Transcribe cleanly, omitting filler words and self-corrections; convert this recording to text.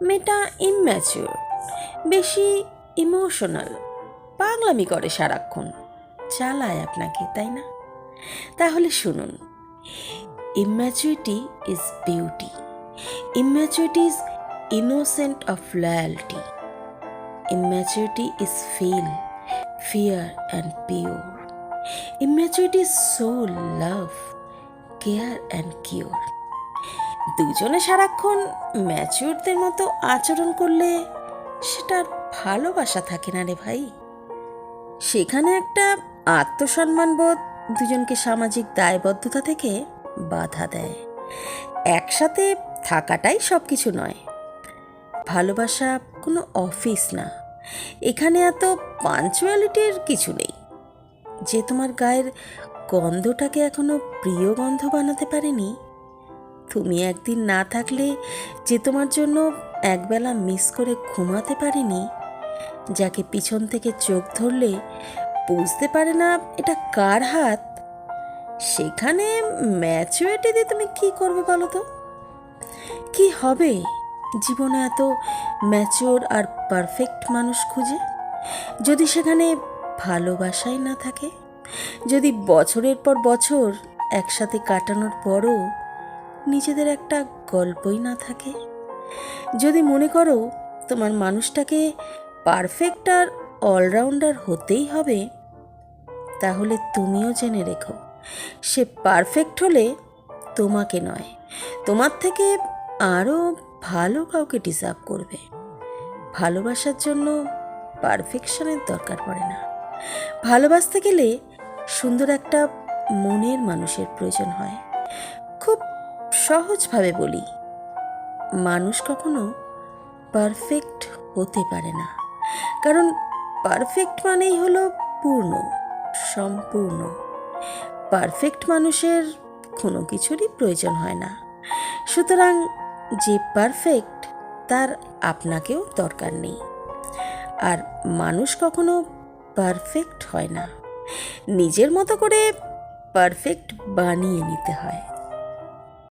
মেয়েটা ইম্যাচিওর, বেশি ইমোশনাল, পাগলামি করে সারাক্ষণ, চালায় আপনাকে, তাই না? তাহলে শুনুন, immaturity is beauty, immaturity is innocent of loyalty. Immaturity is fear and pure. Immaturity is soul, love, care and cure. দুজনে সারাক্ষণ ম্যাচিউরদের মতো আচরণ করলে সেটা আর ভালোবাসা থাকে না রে ভাই। সেখানে একটা আত্মসম্মানবোধ দুজনকে সামাজিক দায়বদ্ধতা থেকে বাধা দেয়। একসাথে থাকাটাই সব কিছু নয়। ভালোবাসা কোনো অফিস না, এখানে এত পাঞ্চুয়ালিটির কিছু নেই। যে তোমার গায়ের গন্ধটাকে এখনো প্রিয় গন্ধ বানাতে পারেনি, তুমি একদিন না থাকলে যে তোমার জন্য একবেলা মিস করে ঘুমাতে পারেনি, যাকে পিছন থেকে চোখ ধরলে বুঝতে পারে না এটা কার হাত, সেখানে ম্যাচুরিটি দিয়ে তুমি কি করবে বলো তো? কি হবে জীবনে এত ম্যাচিওর আর পারফেক্ট মানুষ খুঁজে, যদি সেখানে ভালোবাসাই না থাকে? যদি বছরের পর বছর একসাথে কাটানোর পরও নিজেদের একটা গল্পই না থাকে? যদি মনে করো তোমার মানুষটাকে পারফেক্ট আর অলরাউন্ডার হতেই হবে, তাহলে তুমিও জেনে রেখো, সে পারফেক্ট হলে তোমাকে নয়, তোমার থেকে আরও ভালো কাউকে ডিজার্ভ করবে। ভালোবাসার জন্য পারফেকশনের দরকার পড়ে না। ভালোবাসতে গেলে সুন্দর একটা মনের মানুষের প্রয়োজন হয়। খুব সহজভাবে বলি, মানুষ কখনো পারফেক্ট হতে পারে না, কারণ পারফেক্ট মানেই হলো পূর্ণ, সম্পূর্ণ। পারফেক্ট মানুষের কোনো কিছুরই প্রয়োজন হয় না। সুতরাং যে পারফেক্ট তার আপনাকেও দরকার নেই। আর মানুষ কখনো পারফেক্ট হয় না, নিজের মতো করে পারফেক্ট বানিয়ে নিতে হয়।